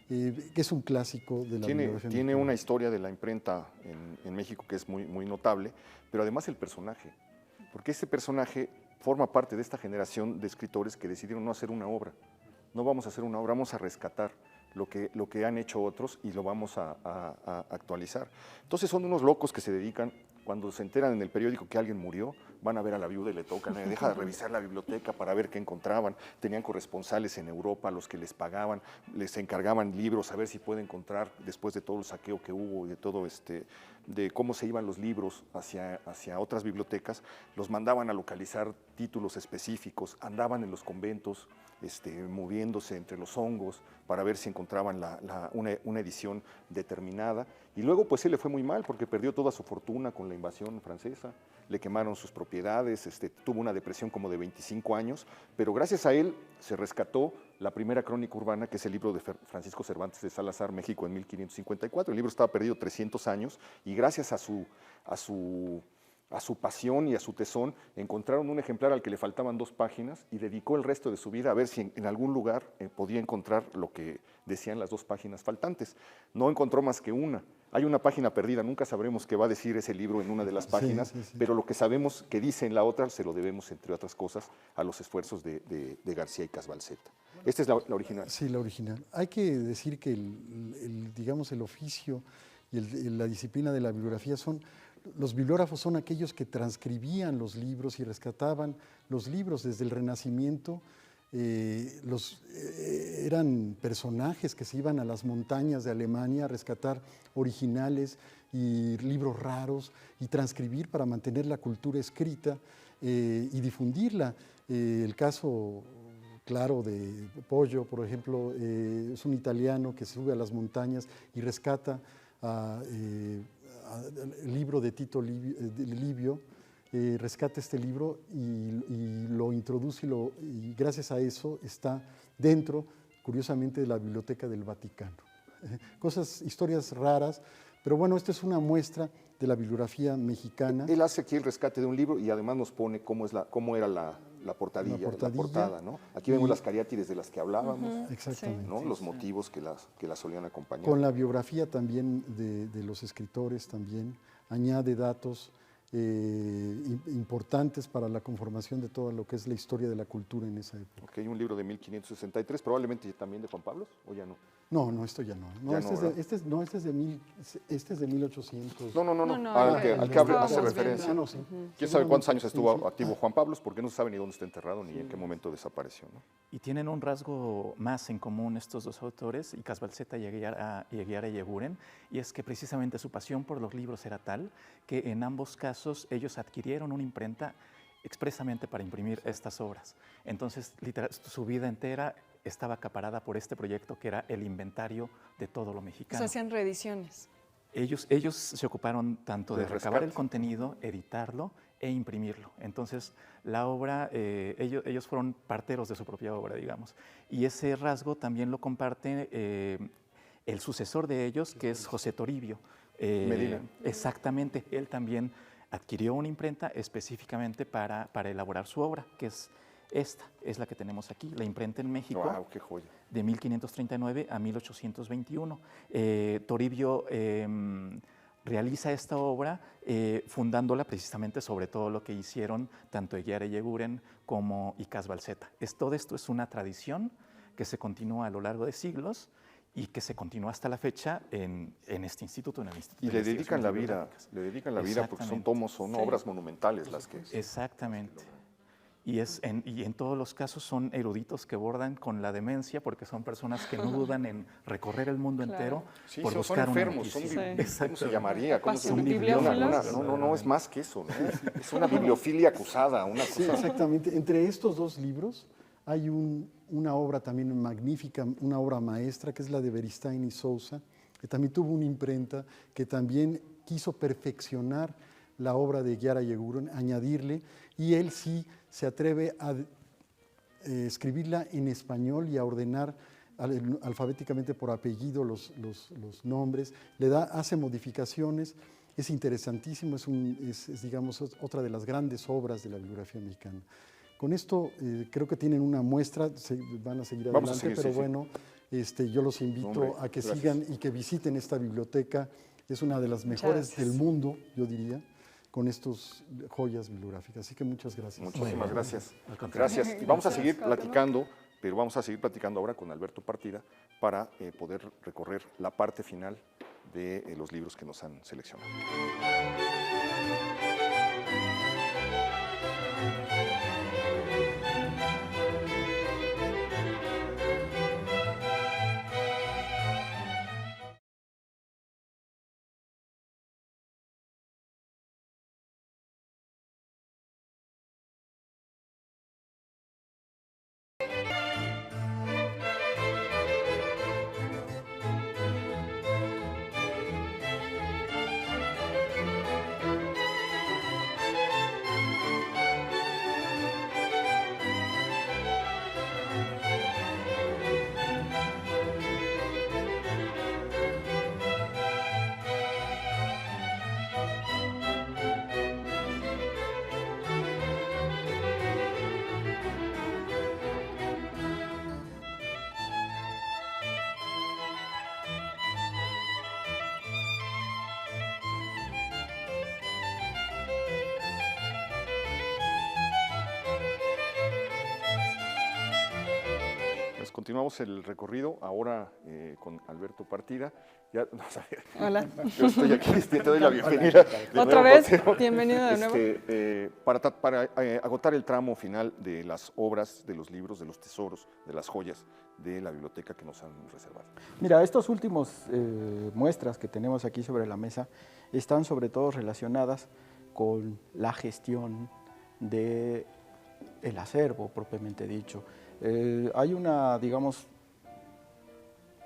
que es un clásico de la bibliografía. Tiene una historia de la imprenta en México que es muy notable, pero además el personaje, porque ese personaje forma parte de esta generación de escritores que decidieron no hacer una obra. No vamos a hacer una obra, vamos a rescatar lo que han hecho otros y lo vamos a actualizar. Entonces son unos locos que se dedican, cuando se enteran en el periódico que alguien murió, van a ver a la viuda y le tocan, deja de revisar la biblioteca para ver qué encontraban. Tenían corresponsales en Europa, los que les pagaban, les encargaban libros, a ver si puede encontrar, después de todo el saqueo que hubo y de todo de cómo se iban los libros hacia otras bibliotecas, los mandaban a localizar títulos específicos, andaban en los conventos, moviéndose entre los hongos para ver si encontraban una edición determinada. Y luego pues él le fue muy mal porque perdió toda su fortuna con la invasión francesa, le quemaron sus propiedades, tuvo una depresión como de 25 años, pero gracias a él se rescató la primera crónica urbana, que es el libro de Francisco Cervantes de Salazar, México en 1554. El libro estaba perdido 300 años y gracias a su pasión y a su tesón, encontraron un ejemplar al que le faltaban 2 páginas y dedicó el resto de su vida a ver si en algún lugar podía encontrar lo que decían las 2 páginas faltantes. No encontró más que una. Hay una página perdida, nunca sabremos qué va a decir ese libro en una de las páginas, sí. Pero lo que sabemos que dice en la otra se lo debemos, entre otras cosas, a los esfuerzos de García y Balseta. Esta es la original. Sí, la original. Hay que decir que el oficio y la disciplina de la bibliografía los bibliógrafos son aquellos que transcribían los libros y rescataban los libros desde el Renacimiento. Eran personajes que se iban a las montañas de Alemania a rescatar originales y libros raros y transcribir para mantener la cultura escrita y difundirla. El caso claro de Pollo, por ejemplo, es un italiano que sube a las montañas y rescata el libro de Tito Livio, rescata este libro y lo introduce y gracias a eso está dentro, curiosamente, de la Biblioteca del Vaticano. Historias raras, pero bueno, esta es una muestra de la bibliografía mexicana. Él hace aquí el rescate de un libro y además nos pone cómo era la portadilla, la portada, ¿no? Aquí vemos las cariátides de las que hablábamos, exactamente, ¿no? Los motivos que las solían acompañar. Con la biografía también de los escritores también, añade datos importantes para la conformación de todo lo que es la historia de la cultura en esa época. Ok, un libro de 1563, probablemente también de Juan Pablo, ¿o ya no? No, esto ya no. Este es de 1800. No, al que hace referencia. Sí. ¿Quién sabe cuántos años estuvo activo Juan Pablo? Porque no se sabe ni dónde está enterrado ni en qué momento desapareció, ¿no? Y tienen un rasgo más en común estos dos autores, Icaz Balzeta y Eguiara Eguiguren, y es que precisamente su pasión por los libros era tal que en ambos casos ellos adquirieron una imprenta expresamente para imprimir estas obras. Entonces, literal, su vida entera estaba acaparada por este proyecto que era el inventario de todo lo mexicano. O sea, hacían reediciones. Ellos se ocuparon tanto de Del recabar rescate. el contenido, editarlo e imprimirlo. Entonces, la obra, ellos fueron parteros de su propia obra, digamos. Y ese rasgo también lo comparte el sucesor de ellos, que es José Toribio. Medina. Exactamente, él también adquirió una imprenta específicamente para elaborar su obra, que es esta, es la que tenemos aquí, la imprenta en México. ¡Wow, qué joya! De 1539 a 1821. Toribio realiza esta obra fundándola precisamente sobre todo lo que hicieron tanto Eguiara Eguiguren como Icaz Balzeta. Todo esto es una tradición que se continúa a lo largo de siglos y que se continúa hasta la fecha en este instituto, en el Instituto Y de le dedican la Investigaciones vida, Bibliográficas. porque son tomos, son obras monumentales las que... Exactamente. Y en todos los casos son eruditos que bordan con la demencia porque son personas que no dudan en recorrer el mundo entero Sí, por son buscar una enfermos, noticia. ¿cómo se llamaría? ¿Son bibliófilos? No, es más que eso, ¿no? Es una bibliofilia acusada, una Sí, cosa... exactamente. Entre estos dos libros hay una obra también magnífica, una obra maestra, que es la de Beristain y Sousa, que también tuvo una imprenta, que también quiso perfeccionar la obra de Eguiara Eguiguren, añadirle, y él sí se atreve a escribirla en español y a ordenar alfabéticamente por apellido los nombres, hace modificaciones, es interesantísimo, es, digamos, otra de las grandes obras de la bibliografía mexicana. Con esto creo que tienen una muestra, van a seguir Vamos a adelante, seguir, pero sí, bueno, yo los invito Hombre, a que gracias. sigan y que visiten esta biblioteca, es una de las mejores gracias. del mundo, yo diría, con estas joyas bibliográficas. Así que muchas gracias. Muchísimas gracias. Al contrario. Gracias. Y vamos a seguir platicando, pero vamos a seguir platicando ahora con Alberto Partida para poder recorrer la parte final de los libros que nos han seleccionado. continuamos el recorrido ahora con Alberto Partida. Ya, vamos a ver. Hola. Yo estoy aquí, te doy la bienvenida. Otra vez, bienvenido de nuevo. Para agotar el tramo final de las obras, de los libros, de los tesoros, de las joyas de la biblioteca que nos han reservado. Mira, estos últimos muestras que tenemos aquí sobre la mesa están sobre todo relacionadas con la gestión del acervo propiamente dicho. Hay digamos,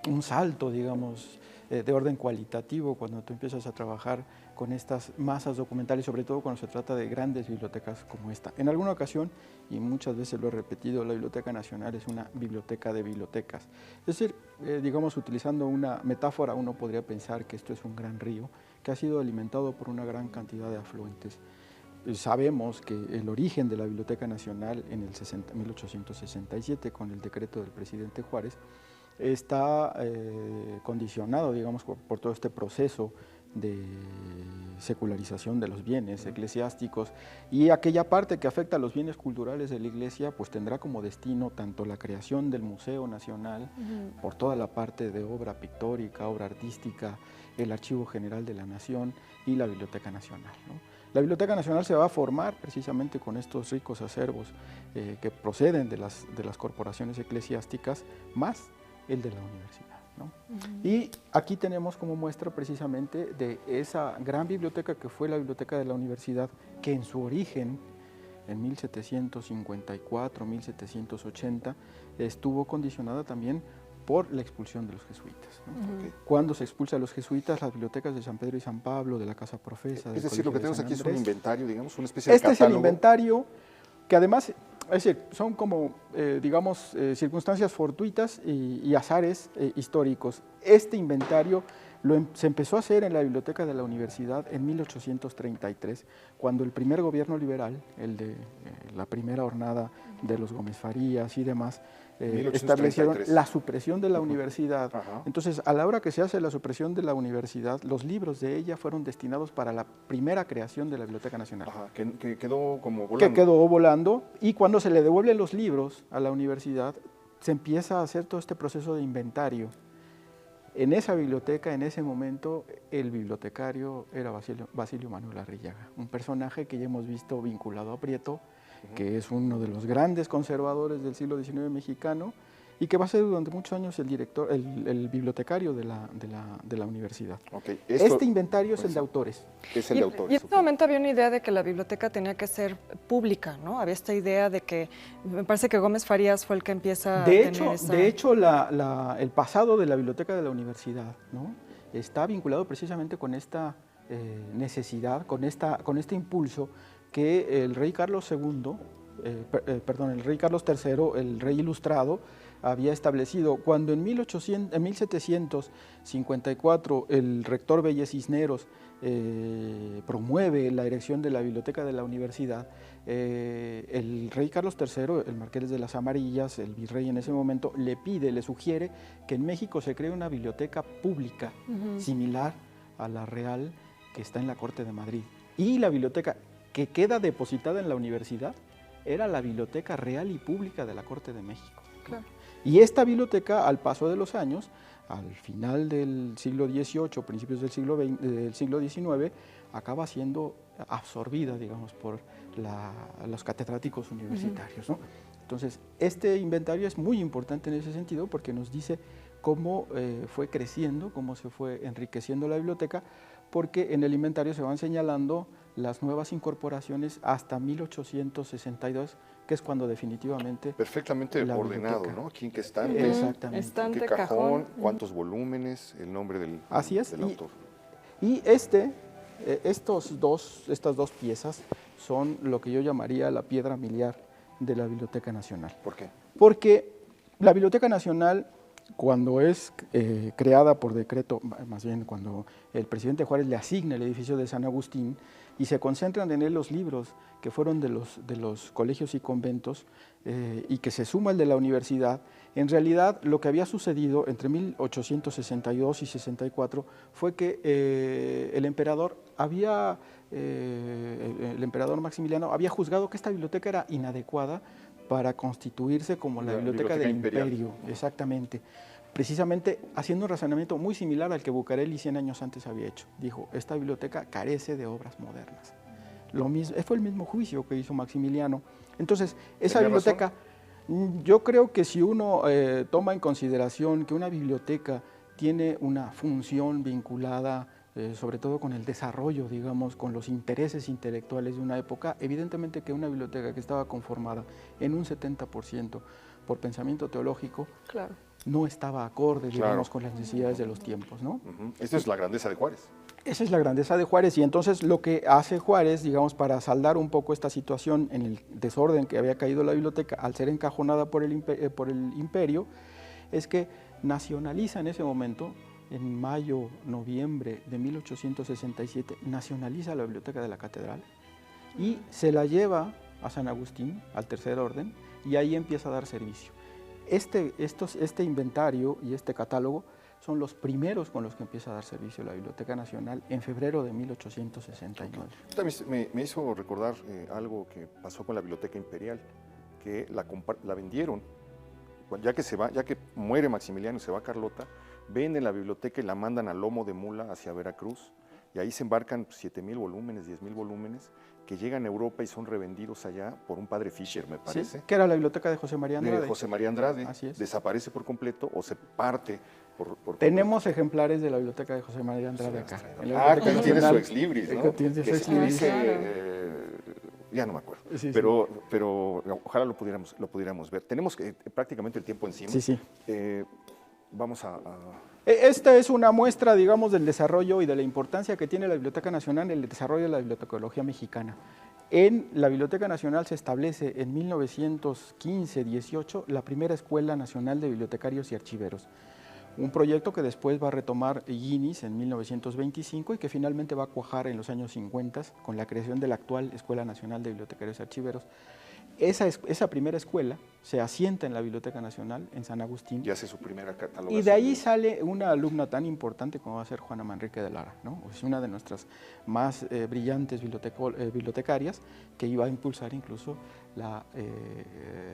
un salto, digamos, de orden cualitativo cuando tú empiezas a trabajar con estas masas documentales, sobre todo cuando se trata de grandes bibliotecas como esta. En alguna ocasión, y muchas veces lo he repetido, la Biblioteca Nacional es una biblioteca de bibliotecas. Es decir, digamos, utilizando una metáfora, uno podría pensar que esto es un gran río que ha sido alimentado por una gran cantidad de afluentes. Sabemos que el origen de la Biblioteca Nacional en el 1867, con el decreto del presidente Juárez, está condicionado, digamos, por todo este proceso de secularización de los bienes eclesiásticos, y aquella parte que afecta a los bienes culturales de la Iglesia pues tendrá como destino tanto la creación del Museo Nacional, por toda la parte de obra pictórica, obra artística, el Archivo General de la Nación y la Biblioteca Nacional, ¿no? La Biblioteca Nacional se va a formar precisamente con estos ricos acervos que proceden de las corporaciones eclesiásticas, más el de la universidad, ¿no? Y aquí tenemos como muestra precisamente de esa gran biblioteca que fue la biblioteca de la universidad, que en su origen, en 1754, 1780, estuvo condicionada también por la expulsión de los jesuitas, ¿no? Cuando se expulsa a los jesuitas, las bibliotecas de San Pedro y San Pablo, de la Casa Profesa, Es decir, lo que tenemos aquí es un inventario, digamos, una especie de catálogo. Este es el inventario que además, es decir, son como, digamos, circunstancias fortuitas y azares históricos. Este inventario se empezó a hacer en la biblioteca de la universidad en 1833, cuando el primer gobierno liberal, el de la primera hornada de los Gómez Farías y demás, establecieron la supresión de la universidad. Entonces, a la hora que se hace la supresión de la universidad, los libros de ella fueron destinados para la primera creación de la Biblioteca Nacional. Que quedó como volando. Que quedó volando, y cuando se le devuelven los libros a la universidad, se empieza a hacer todo este proceso de inventario. En esa biblioteca, en ese momento, el bibliotecario era Basilio Manuel Arrillaga, un personaje que ya hemos visto vinculado a Prieto, que es uno de los grandes conservadores del siglo XIX mexicano y que va a ser durante muchos años el bibliotecario de la universidad. Este inventario es el de autores. Es el de autores. Y en este momento había una idea de que la biblioteca tenía que ser pública, ¿no? Había esta idea de que, me parece que Gómez Farías fue el que empieza a tener esa... De hecho, el pasado de la biblioteca de la universidad, ¿no?, está vinculado precisamente con esta necesidad, con este impulso que el rey Carlos II, el rey Carlos III, el rey ilustrado, había establecido. Cuando en 1754 el rector Belles Cisneros promueve la erección de la biblioteca de la universidad, el rey Carlos III, el Marqués de las Amarillas, el virrey en ese momento, le sugiere que en México se cree una biblioteca pública similar a la real que está en la Corte de Madrid. Y la biblioteca que queda depositada en la universidad era la Biblioteca Real y Pública de la Corte de México. Claro. Y esta biblioteca, al paso de los años, al final del siglo XVIII, principios del siglo XIX, acaba siendo absorbida, digamos, por los catedráticos universitarios, ¿no? Entonces, este inventario es muy importante en ese sentido porque nos dice cómo fue creciendo, cómo se fue enriqueciendo la biblioteca, porque en el inventario se van señalando las nuevas incorporaciones hasta 1862, que es cuando definitivamente... Perfectamente ordenado, ¿no? Aquí en qué estante, exactamente. Estante, qué cajón, cajón, cuántos volúmenes, el nombre del autor. Y estas dos piezas son lo que yo llamaría la piedra miliar de la Biblioteca Nacional. ¿Por qué? Porque la Biblioteca Nacional, cuando es creada por decreto, más bien cuando el presidente Juárez le asigna el edificio de San Agustín y se concentran en él los libros que fueron de los colegios y conventos y que se suma el de la universidad, en realidad lo que había sucedido entre 1862 y 64 fue que el emperador Maximiliano había juzgado que esta biblioteca era inadecuada para constituirse como la biblioteca del Imperio, exactamente. Precisamente haciendo un razonamiento muy similar al que Bucareli 100 años antes había hecho. Dijo, esta biblioteca carece de obras modernas. Lo mismo, fue el mismo juicio que hizo Maximiliano. Entonces, esa biblioteca, yo creo que si uno toma en consideración que una biblioteca tiene una función vinculada sobre todo con el desarrollo, digamos, con los intereses intelectuales de una época, evidentemente que una biblioteca que estaba conformada en un 70% por pensamiento teológico, claro, no estaba acorde, digamos, con las necesidades de los tiempos, ¿no? Esa es la grandeza de Juárez. Esa es la grandeza de Juárez, y entonces lo que hace Juárez, digamos, para saldar un poco esta situación en el desorden que había caído la biblioteca al ser encajonada por el imperio, es que nacionaliza en ese momento, en mayo, noviembre de 1867, nacionaliza la biblioteca de la catedral y se la lleva a San Agustín, al Tercer Orden, y ahí empieza a dar servicio. Este inventario y este catálogo son los primeros con los que empieza a dar servicio la Biblioteca Nacional en febrero de 1869. También me hizo recordar algo que pasó con la Biblioteca Imperial, que la vendieron, ya que muere Maximiliano y se va Carlota, venden la biblioteca y la mandan a lomo de mula hacia Veracruz, y ahí se embarcan 7,000 volúmenes, 10,000 volúmenes, que llegan a Europa y son revendidos allá por un padre Fisher, me parece. Sí, que era la biblioteca de José María Andrade. De José María Andrade. Así es. Desaparece por completo o se parte Tenemos ejemplares de la biblioteca de José María Andrade acá. Que tiene su ex libris, ¿no? Tiene su ex libris. Ya no me acuerdo, sí, pero ojalá lo pudiéramos ver. Tenemos prácticamente el tiempo encima. Sí. Vamos a... Esta es una muestra, digamos, del desarrollo y de la importancia que tiene la Biblioteca Nacional en el desarrollo de la bibliotecología mexicana. En la Biblioteca Nacional se establece en 1915-18 la primera Escuela Nacional de Bibliotecarios y Archiveros, un proyecto que después va a retomar Guinness en 1925 y que finalmente va a cuajar en los años 50 con la creación de la actual Escuela Nacional de Bibliotecarios y Archiveros. Esa primera escuela se asienta en la Biblioteca Nacional, en San Agustín. Y hace su primera catalogación. Y de ahí sale una alumna tan importante como va a ser Juana Manrique de Lara, ¿no? Es una de nuestras más brillantes bibliotecarias, que iba a impulsar incluso la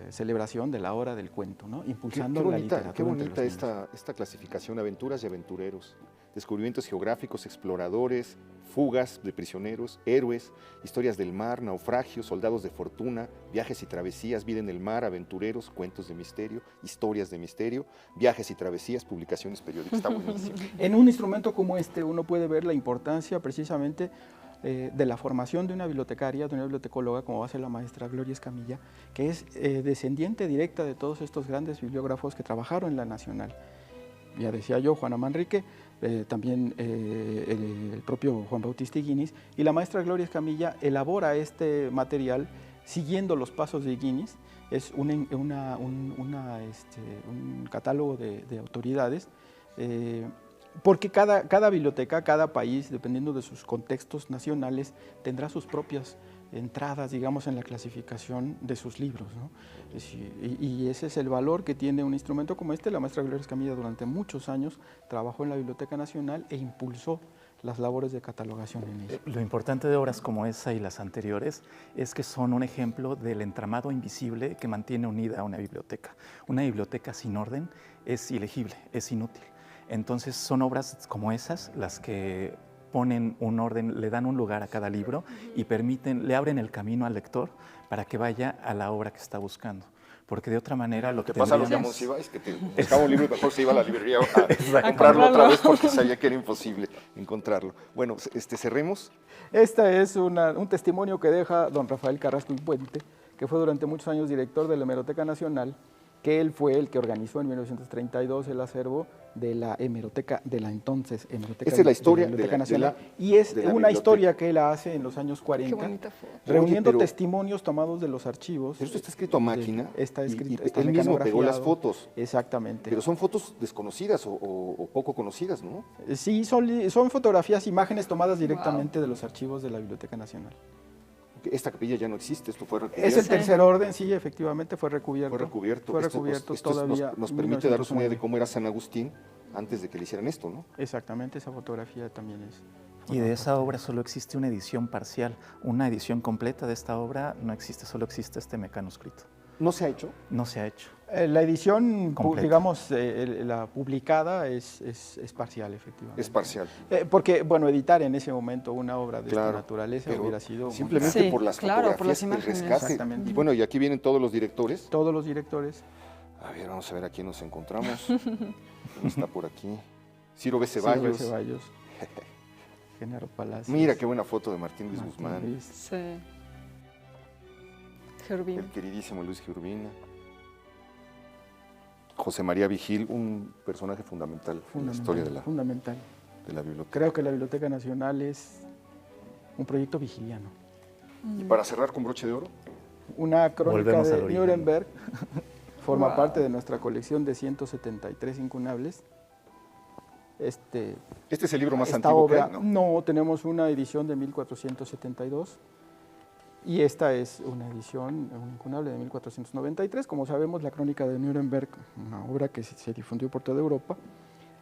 celebración de la hora del cuento, ¿no? Impulsando la literatura. Qué bonita esta clasificación, aventuras y aventureros, descubrimientos geográficos, exploradores, fugas de prisioneros, héroes, historias del mar, naufragios, soldados de fortuna, viajes y travesías, vida en el mar, aventureros, cuentos de misterio, historias de misterio, viajes y travesías, publicaciones periódicas. Está buenísimo. En un instrumento como este uno puede ver la importancia precisamente de la formación de una bibliotecaria, de una bibliotecóloga, como va a ser la maestra Gloria Escamilla, que es descendiente directa de todos estos grandes bibliógrafos que trabajaron en la Nacional. Ya decía yo, Juana Manrique, también el propio Juan Bautista Guinness, y la maestra Gloria Escamilla elabora este material siguiendo los pasos de Guinness. Es un catálogo de autoridades, porque cada biblioteca, cada país, dependiendo de sus contextos nacionales, tendrá sus propias entradas, digamos, en la clasificación de sus libros, ¿no? Y ese es el valor que tiene un instrumento como este. La maestra Gloria Escamilla durante muchos años trabajó en la Biblioteca Nacional e impulsó las labores de catalogación en ella. Lo importante de obras como esa y las anteriores es que son un ejemplo del entramado invisible que mantiene unida a una biblioteca. Una biblioteca sin orden es ilegible, es inútil. Entonces son obras como esas las que ponen un orden, le dan un lugar a cada libro y le abren el camino al lector para que vaya a la obra que está buscando. Porque de otra manera lo que pasa a los Monsiváis, que te buscaba un libro y mejor se iba a la librería a comprarlo otra vez porque sabía que era imposible encontrarlo. Bueno, cerremos. Este es un testimonio que deja don Rafael Carrasco y Puente, que fue durante muchos años director de la Hemeroteca Nacional, que él fue el que organizó en 1932 el acervo de la hemeroteca, de la entonces Hemeroteca. Esta es la historia de la Nacional. Y es una historia que él hace en los años 40, reuniendo testimonios tomados de los archivos. Esto está escrito a máquina. Está escrito, y él mismo pegó las fotos. Exactamente. Pero son fotos desconocidas o poco conocidas, ¿no? Sí, son fotografías, imágenes tomadas directamente de los archivos de la Biblioteca Nacional. Esta capilla ya no existe, esto fue recubierto. Es el Tercer Orden, sí, efectivamente fue recubierto. Fue recubierto. Esto todavía. Nos permite darnos una idea de cómo era San Agustín antes de que le hicieran esto, ¿no? Exactamente, esa fotografía también es. Y de esa obra solo existe una edición parcial. Una edición completa de esta obra no existe, solo existe este mecanoscrito. ¿No se ha hecho? No se ha hecho. La edición, Completa. digamos, la publicada es parcial, efectivamente. Es parcial. Porque, bueno, editar en ese momento una obra de esta Claro, naturaleza pero hubiera sido muy simplemente Sí, por las claro, por las fotografías, el imágenes. rescate. Exactamente. Y bueno, y aquí vienen todos los directores. caro. Todos los directores. A ver, vamos a ver a quién nos encontramos. ¿Quién está por aquí? Ciro B. Silvio Ceballos. Ceballos. Genaro Palacios. Mira qué buena foto de Martín Luis Martín Guzmán. Luis. Sí. Gervín. El queridísimo Luis Giurbina. José María Vigil, un personaje fundamental en la historia Fundamental. de la biblioteca. Creo que la Biblioteca Nacional es un proyecto vigiliano. Y para cerrar con broche de oro, Una crónica Volvemos de al origen. Nuremberg forma Wow. parte de nuestra colección de 173 incunables. este es el libro más Esta antiguo obra, que hay, ¿no? no, tenemos una edición de 1472 y esta es una edición, un incunable de 1493. Como sabemos, la Crónica de Nuremberg, una obra que se difundió por toda Europa,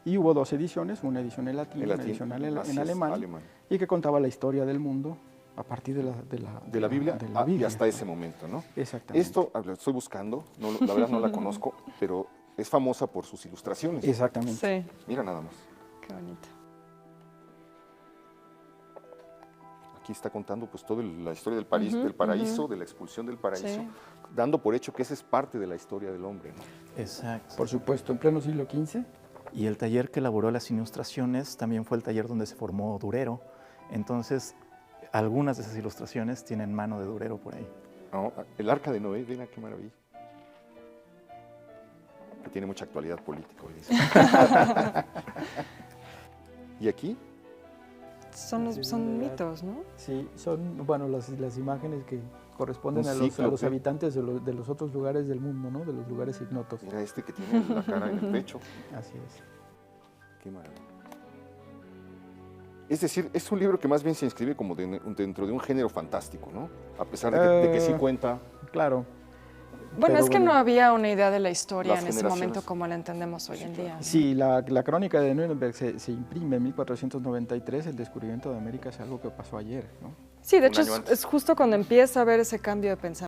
y hubo dos ediciones, una edición en latín, En una latín, edición así en es, alemán, y que contaba la historia del mundo a partir de la Biblia, de la y Biblia. hasta ese momento, ¿no? Exactamente. Esto, lo estoy buscando, la verdad no la conozco, pero es famosa por sus ilustraciones. Exactamente. Sí, Mira nada más. qué bonito. Aquí está contando pues toda la historia del paraíso, de la expulsión del paraíso, Sí. dando por hecho que esa es parte de la historia del hombre, ¿no? Exacto. Por supuesto, en pleno siglo XV. Y el taller que elaboró las ilustraciones también fue el taller donde se formó Durero. Entonces, algunas de esas ilustraciones tienen mano de Durero por ahí. No, el Arca de Noé, ven qué maravilla. Que tiene mucha actualidad política hoy. Dice. ¿Y aquí? Son mitos, ¿no? Sí, son bueno las imágenes que corresponden Un a los cíclope. habitantes de los otros lugares del mundo, ¿no? De los lugares ignotos. Mira este que tiene la cara en el pecho. Así es. Qué maravilla. Es decir, es un libro que más bien se inscribe como dentro de un género fantástico, ¿no? A pesar de que sí cuenta. Claro. Bueno, Pero es que bueno. no había una idea de la historia Las en ese generaciones. momento como la entendemos hoy en día. ¿no? Sí, la crónica de Nuremberg se imprime en 1493. El descubrimiento de América es algo que pasó ayer, ¿no? Sí, de Un hecho año antes. es justo cuando empieza a haber ese cambio de pensamiento.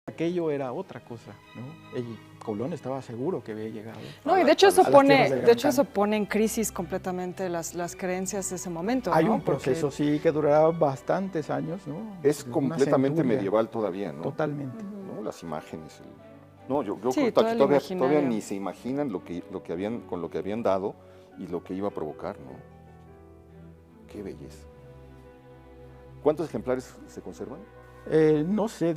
Aquello era otra cosa, ¿no? El Colón estaba seguro que había llegado. No, y de hecho a las tierras del de hecho Gran eso pone en crisis completamente las creencias de ese momento. Hay ¿no? un Porque- proceso, sí, que durará bastantes años, ¿no? Es Una completamente centuria. medieval todavía, ¿no? Totalmente. ¿No? Las imágenes. No, yo creo Sí, que todo el todavía imaginario. ni se imaginan con lo que habían dado y lo que iba a provocar, ¿no? Qué belleza. ¿Cuántos ejemplares se conservan? No sé,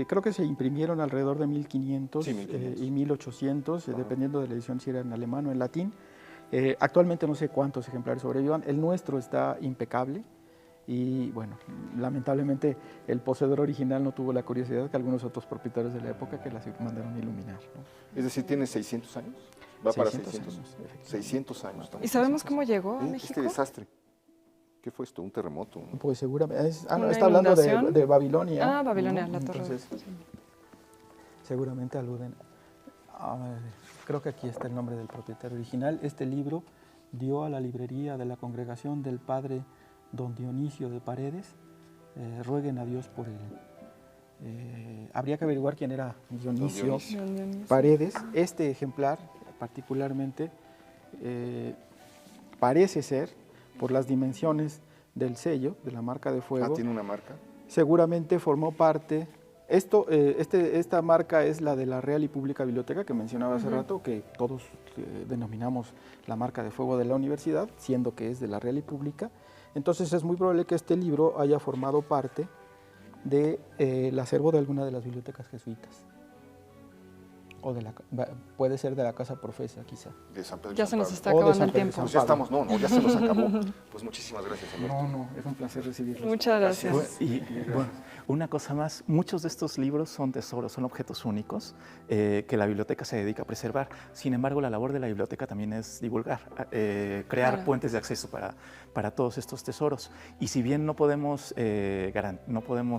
creo que se imprimieron alrededor de 1500, Sí, 1500. Y 1800, Ajá. dependiendo de la edición si era en alemán o en latín. Actualmente no sé cuántos ejemplares sobrevivan. El nuestro está impecable y, bueno, lamentablemente el poseedor original no tuvo la curiosidad que algunos otros propietarios de la época que las mandaron iluminar, ¿no? Es decir, ¿tiene 600 años? Va para 600 600. años, efectivamente. 600 años. ¿Y sabemos cómo llegó a México? Este desastre. ¿Qué fue esto? ¿Un terremoto? ¿No? Pues seguramente, ¿Una está hablando inundación? de Babilonia. Ah, Babilonia, ¿no? la torre. Entonces, seguramente aluden. A ver, creo que aquí está el nombre del propietario original. Este libro dio a la librería de la congregación del padre don Dionisio de Paredes. Rueguen a Dios por él. Habría que averiguar quién era Dionisio Dionisio. Paredes. Este ejemplar particularmente parece ser, por las dimensiones del sello, de la marca de fuego, ¿Tiene una marca? seguramente formó parte. Esta marca es la de la Real y Pública Biblioteca que mencionaba hace rato, que todos denominamos la marca de fuego de la universidad, siendo que es de la Real y Pública. Entonces es muy probable que este libro haya formado parte del acervo de alguna de las bibliotecas jesuitas. O puede ser de la Casa Profesa, quizá. De San Pedro y Ya San se nos Pablo. está O de acabando San el Pedro y tiempo. San Pues ya Pablo. estamos, ya se nos acabó. Pues muchísimas gracias, Alberto. No, es un placer recibirlos. Muchas gracias. Y bueno, una cosa más, muchos de estos libros son tesoros, son objetos únicos que la biblioteca se dedica a preservar. Sin embargo, la labor de la biblioteca también es divulgar, crear Claro. puentes de acceso para todos estos tesoros. Y si bien no podemos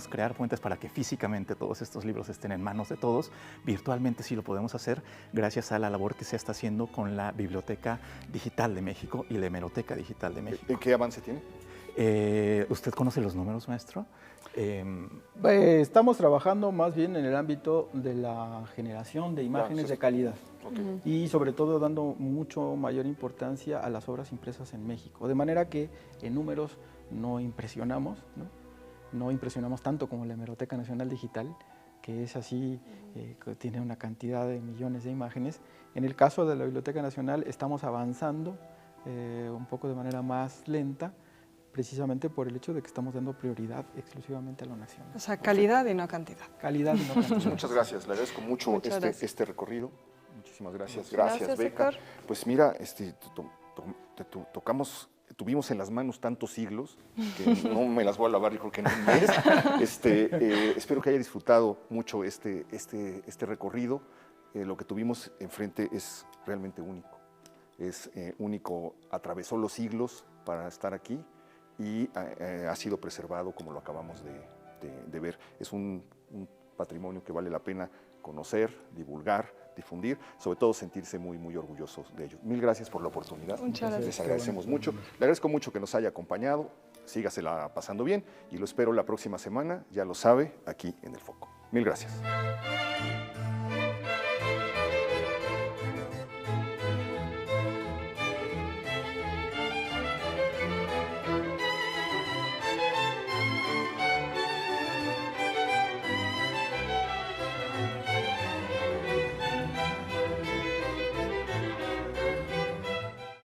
crear puentes para que físicamente todos estos libros estén en manos de todos, virtualmente sí lo podemos hacer gracias a la labor que se está haciendo con la Biblioteca Digital de México y la Hemeroteca Digital de México. ¿Qué avance tiene? ¿Usted conoce los números, maestro? Estamos trabajando más bien en el ámbito de la generación de imágenes de calidad y sobre todo dando mucho mayor importancia a las obras impresas en México, de manera que en números no impresionamos, no impresionamos tanto como la Hemeroteca Nacional Digital, que es así, que tiene una cantidad de millones de imágenes. En el caso de la Biblioteca Nacional estamos avanzando un poco de manera más lenta, precisamente por el hecho de que estamos dando prioridad exclusivamente a lo nacional. O sea, calidad y no cantidad. Calidad y no cantidad. Muchas gracias, le agradezco mucho este recorrido. Muchísimas gracias. Gracias, Beca. Héctor. Pues mira, tuvimos en las manos tantos siglos que no me las voy a lavar, yo creo que en un mes. Espero que haya disfrutado mucho este recorrido. Lo que tuvimos enfrente es realmente único. Es único, atravesó los siglos para estar aquí y ha sido preservado como lo acabamos de ver. Es un patrimonio que vale la pena conocer, divulgar, difundir, sobre todo sentirse muy, muy orgullosos de ellos. Mil gracias por la oportunidad. Muchas gracias. Les agradecemos mucho. Le agradezco mucho que nos haya acompañado. Sígasela pasando bien y lo espero la próxima semana, ya lo sabe, aquí en El Foco. Mil gracias.